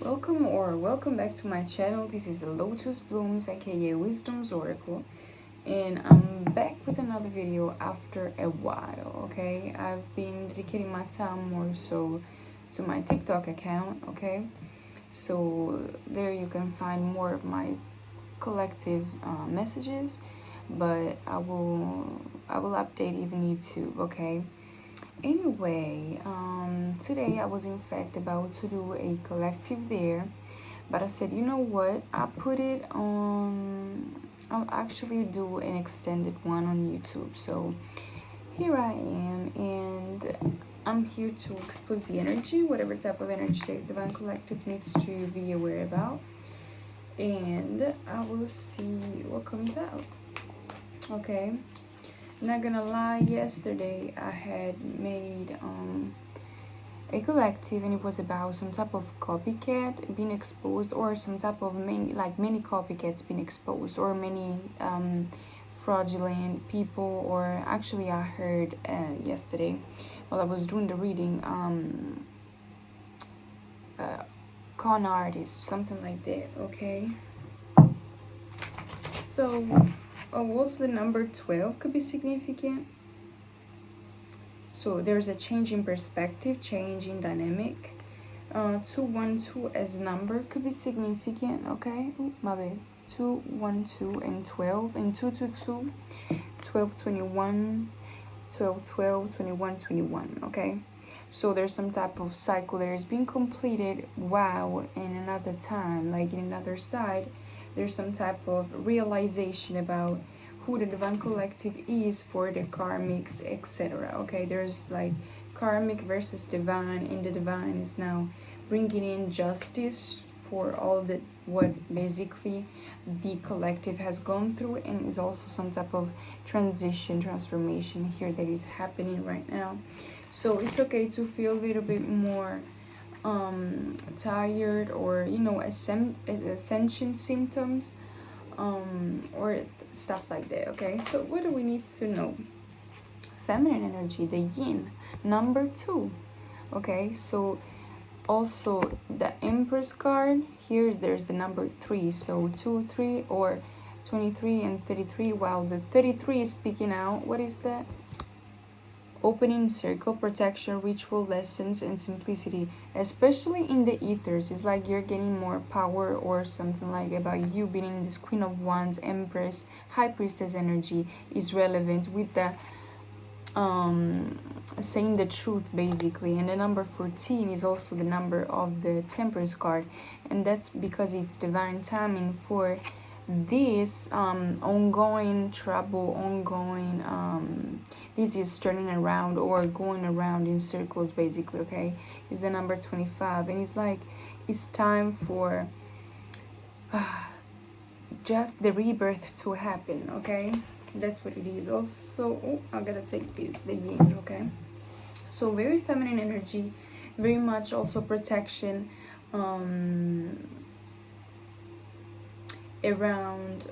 Welcome back to my channel. This is the Lotus Blooms, aka Wisdom's Oracle, and I'm back with another video after a while. Okay, I've been dedicating my time more so to my TikTok account. Okay, so there you can find more of my collective messages, but I will update even YouTube. Okay. Anyway, today I was in fact about to do a collective there, but I said, you know what? I'll actually do an extended one on YouTube. So here I am, and I'm here to expose the energy, whatever type of energy the Divine Collective needs to be aware about, and I will see what comes out. Okay. Not gonna lie, yesterday I had made a collective, and it was about some type of copycat being exposed, or some type of many copycats being exposed, or many fraudulent people. Or actually I heard yesterday while I was doing the reading, con artists, something like that. Okay, so also the number 12 could be significant. So there's a change in perspective, change in dynamic. 212 as a number could be significant. Okay, my bad. 212 and 12 and 222, 1221, 1212, 2121. Okay, so there's some type of cycle that is being completed, while in another time, like in another side, there's some type of realization about who the Divine Collective is for the karmics, etc. Okay, there's like karmic versus divine, and the divine is now bringing in justice for all that what basically the collective has gone through, and is also some type of transformation here that is happening right now. So it's okay to feel a little bit more tired, or ascension symptoms, or stuff like that. Okay, so what do we need to know? Feminine energy, the yin, number 2. Okay, so also the Empress card here, there's the number 3, so 2 3, or 23 and 33, while the 33 is speaking out. What is that? Opening circle, protection, ritual, lessons, and simplicity, especially in the ethers. It's like you're getting more power, or something like about you being in this Queen of Wands, Empress, High Priestess energy is relevant with the saying the truth basically. And the number 14 is also the number of the Temperance card, and that's because it's divine timing for this ongoing trouble, this is turning around or going around in circles basically. Okay, is the number 25, and it's like it's time for just the rebirth to happen. Okay, that's what it is. Also, I gotta take this, the yin. Okay, so very feminine energy, very much also protection around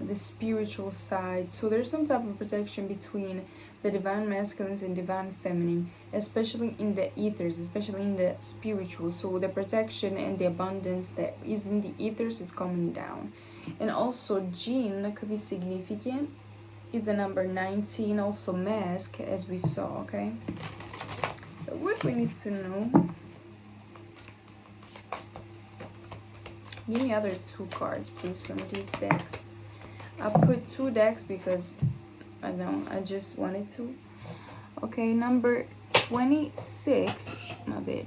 the spiritual side. So there's some type of protection between the divine masculines and divine feminine, especially in the ethers, especially in the spiritual. So the protection and the abundance that is in the ethers is coming down. And also Jinn, that could be significant, is the number 19, also mask, as we saw. Okay, what we need to know. Give me other 2 cards, please, from these decks. I put 2 decks because I just wanted to. Okay, number 26, my bad,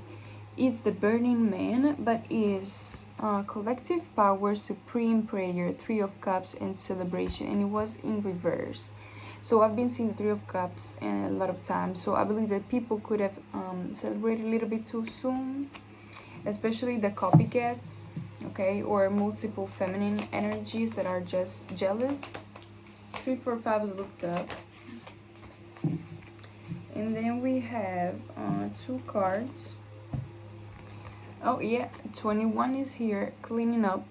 is the Burning Man, but is collective power, supreme prayer, 3 of Cups, and celebration, and it was in reverse. So I've been seeing the 3 of Cups a lot of times, so I believe that people could have celebrated a little bit too soon, especially the copycats. Okay, or multiple feminine energies that are just jealous. 3 4 5 is looked up, and then we have 2 cards. Oh yeah, 21 is here, cleaning up,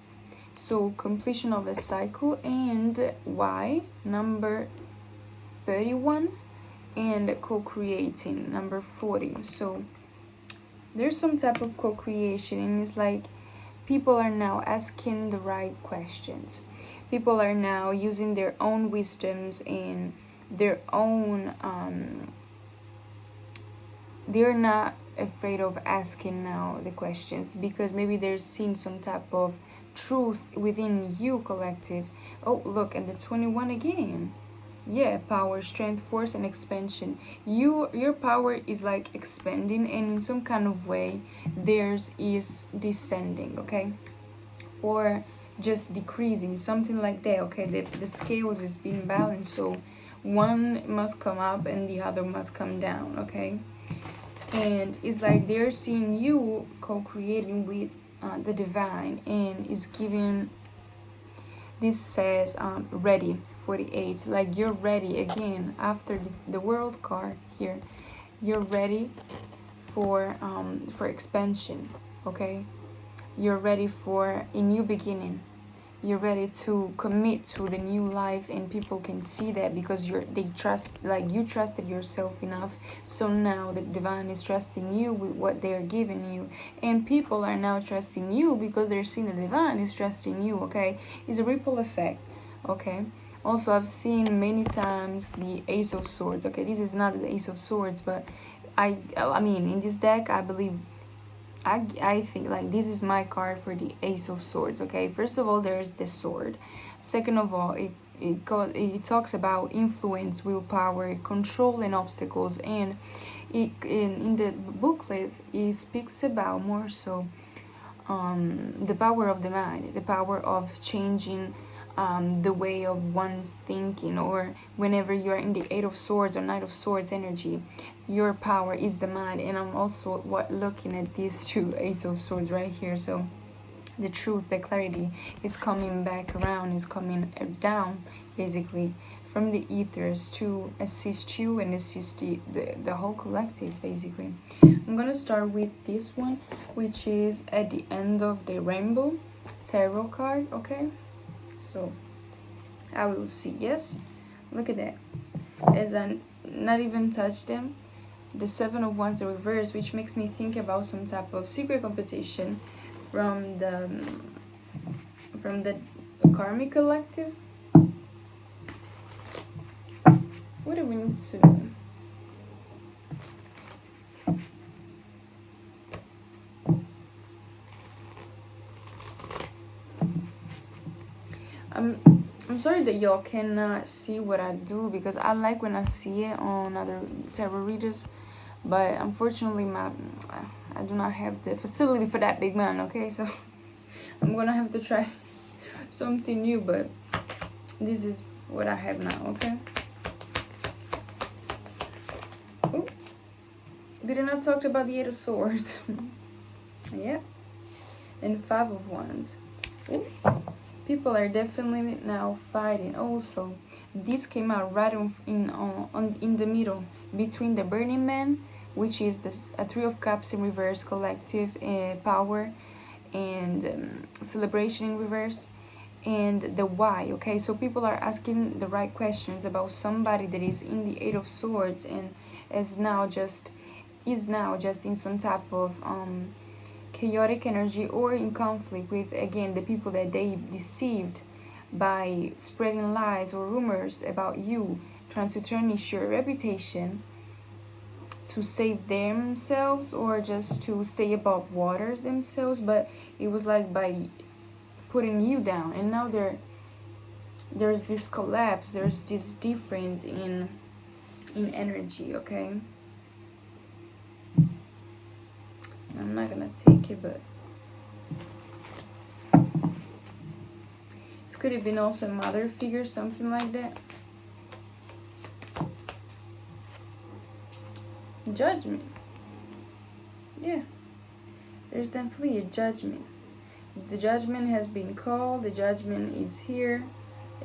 so completion of a cycle. And why, number 31, and co-creating, number 40. So there's some type of co-creation, and it's like people are now asking the right questions. People are now using their own wisdoms and their own they're not afraid of asking now the questions, because maybe they're seeing some type of truth within you, collective. Oh, look, and the 21 again. Yeah, power, strength, force, and expansion. Your power is like expanding, and in some kind of way theirs is descending, okay, or just decreasing, something like that, okay. The scales is being balanced, so one must come up and the other must come down, okay. And it's like they're seeing you co-creating with the divine, and is giving, this says ready, 48, like you're ready again after the world card here. You're ready for expansion, okay. You're ready for a new beginning. You're ready to commit to the new life, and people can see that because they trust, like you trusted yourself enough, so now the divine is trusting you with what they're giving you, and people are now trusting you because they're seeing the divine is trusting you, okay. It's a ripple effect, okay. Also, I've seen many times the Ace of Swords, okay. This is not the Ace of Swords, but I mean, in this deck, I believe, I think like this is my card for the Ace of Swords, okay. First of all, there's the sword. Second of all, it talks about influence, willpower, control, and obstacles. And in the booklet, it speaks about more so the power of the mind, the power of changing the way of one's thinking, or whenever you're in the Eight of Swords or Knight of Swords energy, your power is the mind. And I'm also looking at these two Ace of Swords right here, so the truth, the clarity is coming back around, is coming down basically from the ethers to assist you and assist the whole collective basically. I'm gonna start with this one, which is at the end of the rainbow tarot card, okay. So I will see. Yes, look at that, as I not even touch them. The Seven of Wands in reverse, which makes me think about some type of secret competition from the karmic collective. What do we need to do? I'm sorry that y'all cannot see what I do, because I like when I see it on other tarot readers, but unfortunately I do not have the facility for that, big man, okay. So I'm gonna have to try something new, but this is what I have now, okay. Ooh. Did I not talk about the Eight of Swords? Yeah, and Five of Wands. Ooh. People are definitely now fighting. Also, this came out right in the middle between the Burning Man, which is a Three of Cups in reverse, collective power and celebration in reverse, and the why, okay. So people are asking the right questions about somebody that is in the Eight of Swords and is now just in some type of chaotic energy, or in conflict with, again, the people that they deceived by spreading lies or rumors about you, trying to tarnish your reputation to save themselves, or just to stay above water themselves. But it was like by putting you down, and now there's this collapse, there's this difference in energy, okay. I'm not gonna take it, but this could have been also a mother figure, something like that. Judgment. Yeah, there's definitely a judgment. The judgment has been called. The judgment is here,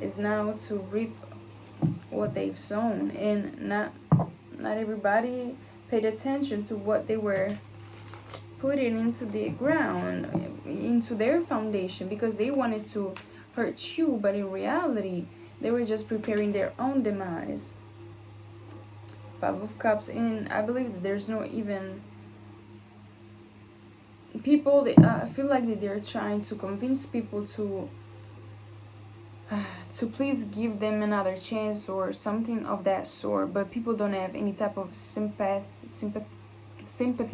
is now to reap what they've sown, and not everybody paid attention to what they were putting into the ground, into their foundation, because they wanted to hurt you, but in reality they were just preparing their own demise. Five of Cups, and I believe that there's no even people, I feel like that they're trying to convince people to please give them another chance or something of that sort, but people don't have any type of sympathy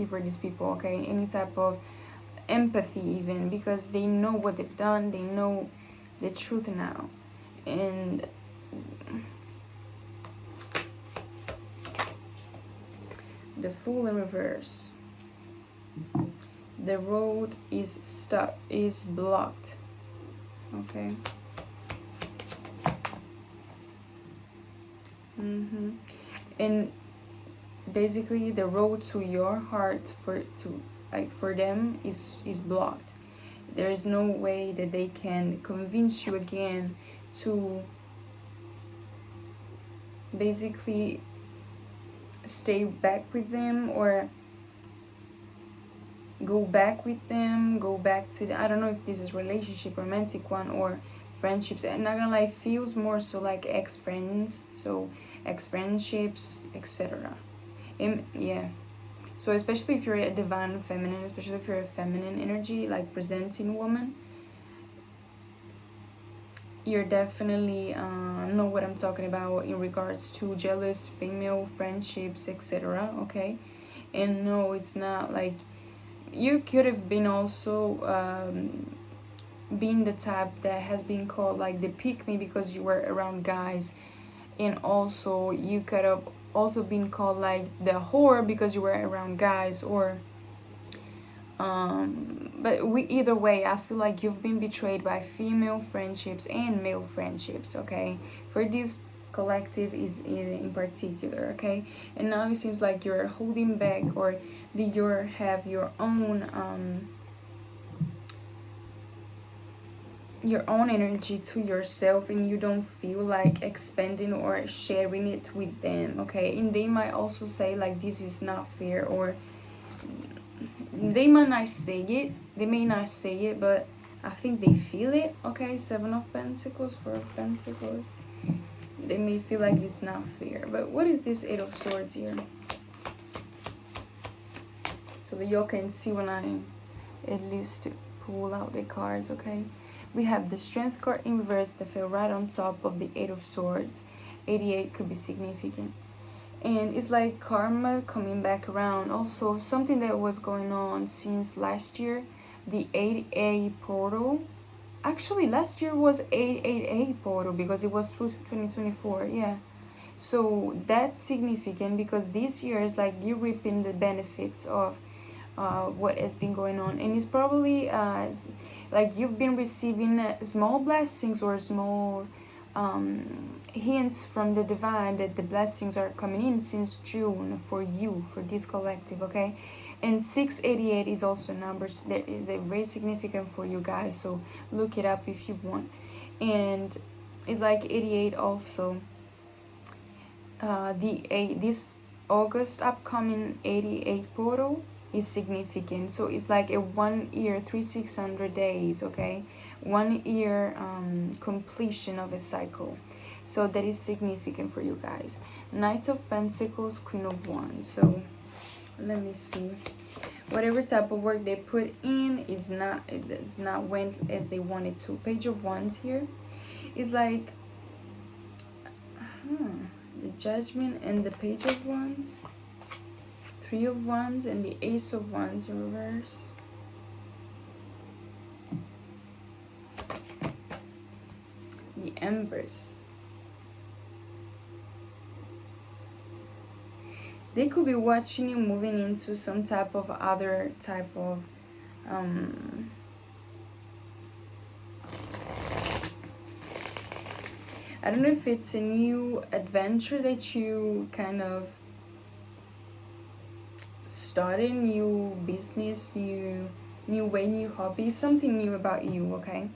for these people, okay? Any type of empathy even, because they know what they've done, they know the truth now. And the Fool in reverse. The road is stuck, is blocked, okay? And basically the road to your heart for them is blocked. There is no way that they can convince you again to basically stay back with them or go back with them, go back to I don't know if this is relationship, romantic one, or friendships. And not gonna lie, it feels more so like ex-friends, so ex-friendships, etc. Yeah, so especially if you're a divine feminine, especially if you're a feminine energy, like presenting woman, you're definitely know what I'm talking about in regards to jealous female friendships, etc. Okay? And no, it's not like you could have been also being the type that has been called like the pick me because you were around guys, and also you could have also been called like the whore because you were around guys, or but either way, I feel like you've been betrayed by female friendships and male friendships, okay? For this collective is in particular, okay? And now it seems like you're holding back, or you have your own energy to yourself, and you don't feel like expanding or sharing it with them, okay? And they might also say like this is not fair, or they may not say it, but I think they feel it, okay? 7 of Pentacles, 4 of Pentacles. They may feel like it's not fair. But what is this 8 of Swords here? So that y'all can see when I at least pull out the cards, okay? We have the Strength card in reverse that fell right on top of the 8 of Swords. 88 could be significant. And it's like karma coming back around. Also, something that was going on since last year, the 8A portal. Actually, last year was 888 portal because it was 2024, yeah. So that's significant because this year is like you're reaping the benefits of what has been going on. And it's probably like you've been receiving small blessings or small hints from the divine that the blessings are coming in since June for you, for this collective, okay? And 688 is also a number that is very significant for you guys, so look it up if you want. And it's like 88 also. This August upcoming 88 portal is significant, so it's like a 1 year 3600 days, okay? 1 year completion of a cycle, so that is significant for you guys. Knight of Pentacles, Queen of Wands. So let me see, whatever type of work they put in it's not went as they wanted to. Page of Wands here is like the Judgment and the Page of Wands, 3 of Wands, and the Ace of Wands in reverse. The Empress. They could be watching you moving into some type of other type of I don't know if it's a new adventure that you kind of started, new business, new way, new hobby, something new about you, okay?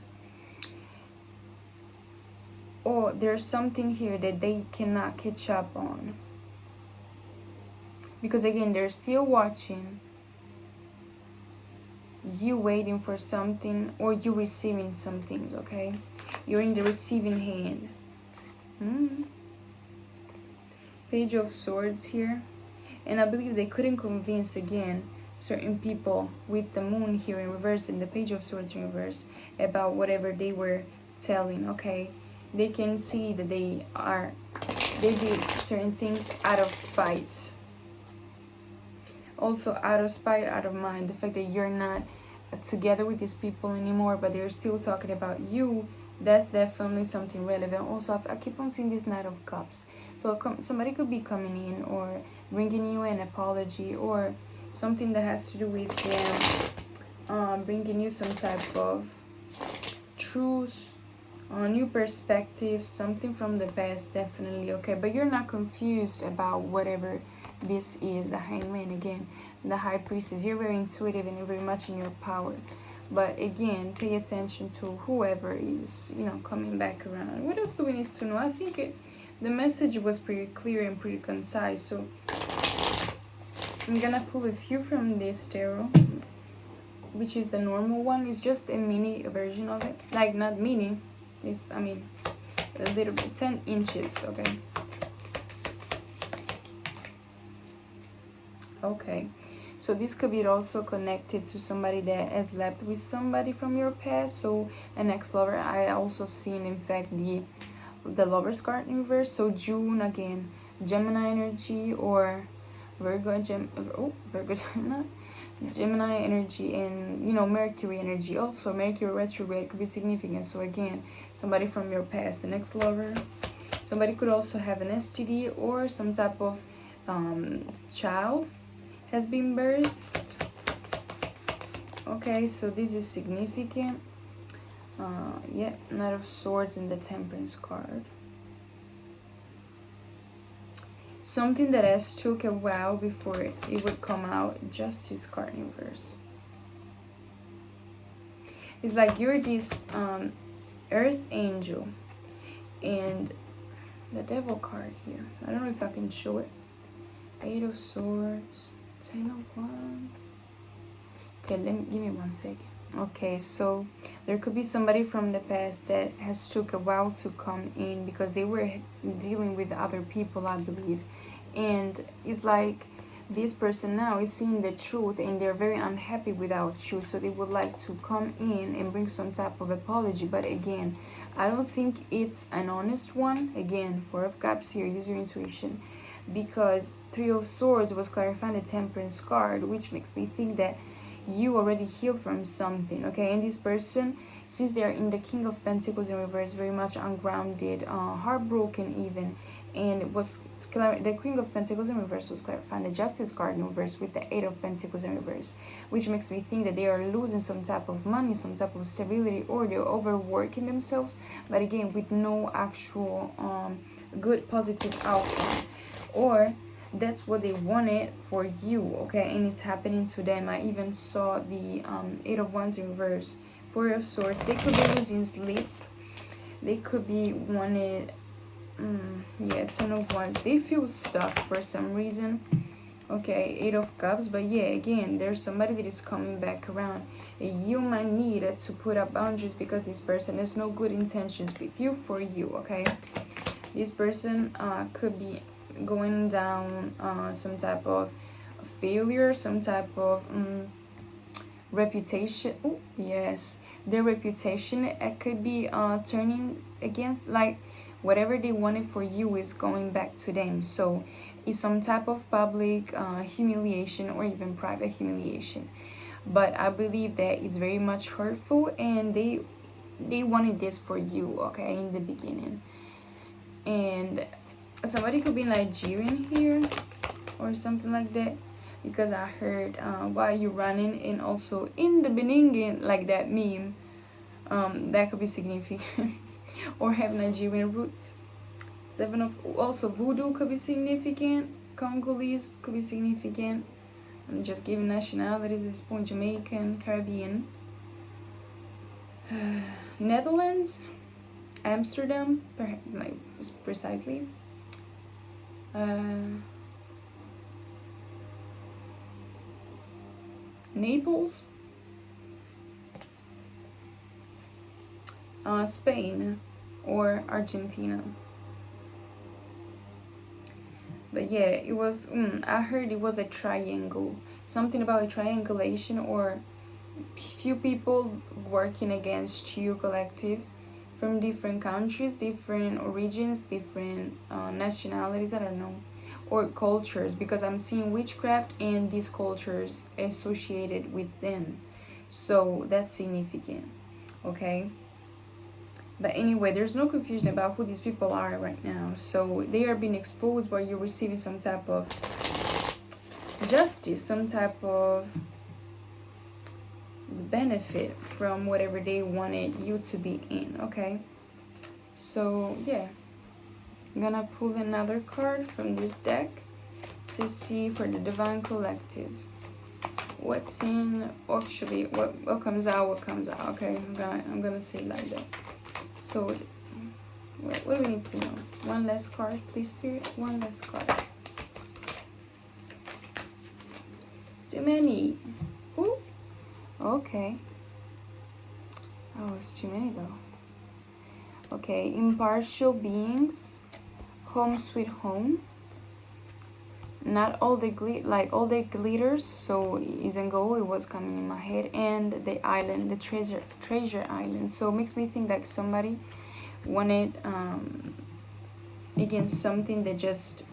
Or there's something here that they cannot catch up on. Because again, they're still watching you, waiting for something, or you receiving some things, okay? You're in the receiving hand. Page of Swords here. And I believe they couldn't convince again certain people with the moon here in reverse and the page of swords in reverse about whatever they were telling, okay? They can see that they did certain things out of spite. Also out of spite, out of mind. The fact that you're not together with these people anymore, but they're still talking about you, that's definitely something relevant. Also, I keep on seeing this Knight of Cups. So somebody could be coming in or bringing you an apology or something that has to do with them bringing you some type of truth, new perspective, something from the past, definitely, okay? But you're not confused about whatever this is. The Hangman, again, the High Priestess. You're very intuitive and you're very much in your power. But again, pay attention to whoever is, you know, coming back around. What else do we need to know? I think the message was pretty clear and pretty concise. So I'm gonna pull a few from this tarot, which is the normal one. It's just a mini version of it. Like, not mini. It's, I mean, a little bit, 10 inches, okay? Okay, so this could be also connected to somebody that has left with somebody from your past. So an ex-lover. I also have seen, in fact, the Lover's card in reverse. So June, again, Gemini energy, or Virgo, Virgo, Gemini energy, and, you know, Mercury energy. Also, Mercury retrograde could be significant. So again, somebody from your past, the next lover. Somebody could also have an STD or some type of child has been birthed. Okay, so this is significant. Yeah, Knight of Swords and the Temperance card. Something that has took a while before it would come out. Justice card in reverse. It's like you're this earth angel, and the Devil card here. I don't know if I can show it. 8 of Swords, 10 of Wands. Okay, give me 1 second. Okay, so there could be somebody from the past that has took a while to come in because they were dealing with other people, I believe. And it's like this person now is seeing the truth and they're very unhappy without you. So they would like to come in and bring some type of apology. But again, I don't think it's an honest one. Again, 4 of Cups here, use your intuition. Because 3 of Swords was clarifying the Temperance card, which makes me think that you already healed from something, okay? And this person, since they're in the King of Pentacles in reverse, very much ungrounded, heartbroken even, and it was the Queen of Pentacles in reverse was clarifying the Justice card in reverse with the 8 of Pentacles in reverse, which makes me think that they are losing some type of money, some type of stability, or they're overworking themselves, but again, with no actual good positive outcome. Or that's what they wanted for you, okay? And it's happening to them. I even saw the 8 of Wands in reverse, 4 of Swords. They could be losing sleep. They could be wanted, yeah, 10 of Wands. They feel stuck for some reason. Okay, 8 of Cups. But yeah, again, there's somebody that is coming back around. And you might need to put up boundaries because this person has no good intentions with you for you, okay? This person could be going down some type of failure, some type of reputation. Oh yes, their reputation, it could be turning against, like whatever they wanted for you is going back to them. So it's some type of public humiliation or even private humiliation. But I believe that it's very much hurtful, and they wanted this for you, okay, in the beginning. And somebody could be Nigerian here or something like that, because I heard why you running, and also in the Benin, like that meme, that could be significant. Or have Nigerian roots. 7 of, also voodoo could be significant, Congolese could be significant. I'm just giving nationalities at this point: Jamaican, Caribbean, Netherlands, Amsterdam, like precisely. Naples, Spain, or Argentina. But yeah, it was, I heard it was a triangle. something about a triangulation or few people working against you, collective, from different countries, different origins, different nationalities, I don't know, or cultures, because I'm seeing witchcraft and these cultures associated with them. So that's significant, okay? But anyway, there's no confusion about who these people are right now. So they are being exposed, but you're receiving some type of justice, some type of benefit from whatever they wanted you to be in, okay? So yeah, I'm gonna pull another card from this deck to see for the divine collective what's in, actually what comes out, okay? I'm gonna say it like that. So what do we need to know? One less card, please, Spirit. One less card. It's too many. Ooh. Okay. Oh, it's too many though. Okay, impartial beings, home sweet home. Not all the all the glitters, so isn't gold, it was coming in my head, and the island, the treasure island. So it makes me think that somebody wanted against something that just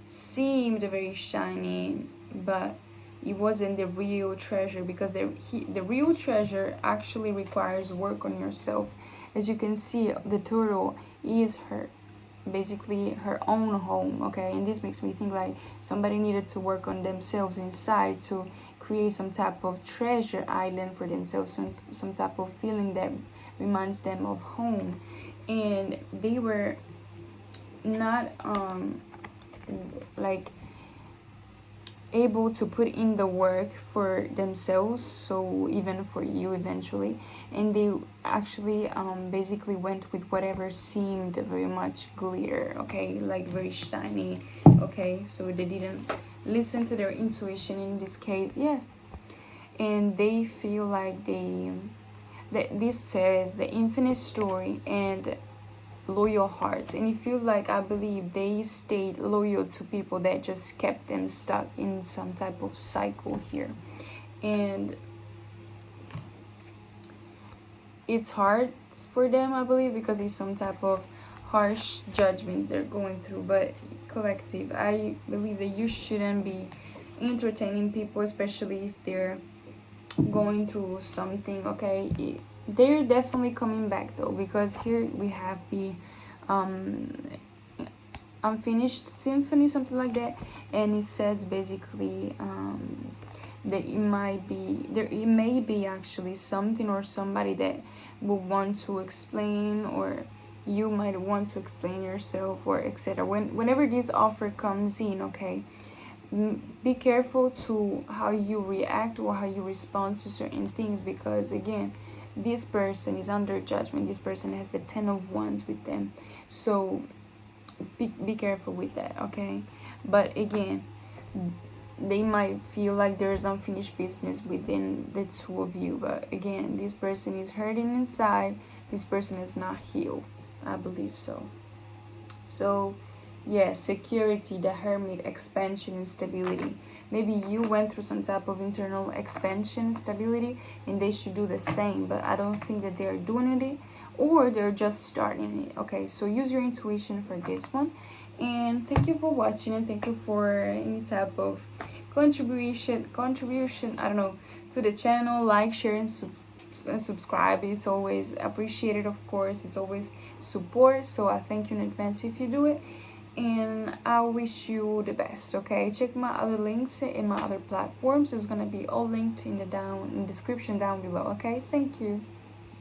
seemed very shiny, but it wasn't the real treasure, because the real treasure actually requires work on yourself. As you can see, the turtle is basically her own home, okay? And this makes me think like somebody needed to work on themselves inside to create some type of treasure island for themselves, some type of feeling that reminds them of home. And they were not like able to put in the work for themselves, so even for you eventually, and they actually basically went with whatever seemed very much glitter, okay, like very shiny, okay? So they didn't listen to their intuition in this case, yeah. And they feel like that this says the infinite story and loyal hearts, and it feels like, I believe, they stayed loyal to people that just kept them stuck in some type of cycle here. And it's hard for them, I believe, because it's some type of harsh judgment they're going through. But collective, I believe that you shouldn't be entertaining people, especially if they're going through something, okay? They're definitely coming back though, because here we have the unfinished symphony, something like that, and it says basically that it may be actually something or somebody that will want to explain, or you might want to explain yourself, or etc. Whenever this offer comes in, okay, be careful to how you react or how you respond to certain things, because again, this person is under judgment. This person has the 10 of Wands with them, so be careful with that, okay? But again, they might feel like there's unfinished business within the two of you, but again, this person is hurting inside. This person is not healed, I believe so. So yeah, security, the Hermit, expansion and stability. Maybe you went through some type of internal expansion and stability, and they should do the same, but I don't think that they're doing it, or they're just starting it, okay? So use your intuition for this one. And thank you for watching, and thank you for any type of contribution, I don't know, to the channel. Like, share, and subscribe. It's always appreciated, of course. It's always support, so I thank you in advance if you do it. And I wish you the best, okay? Check my other links in my other platforms. It's gonna be all linked in the description down below, okay? Thank you.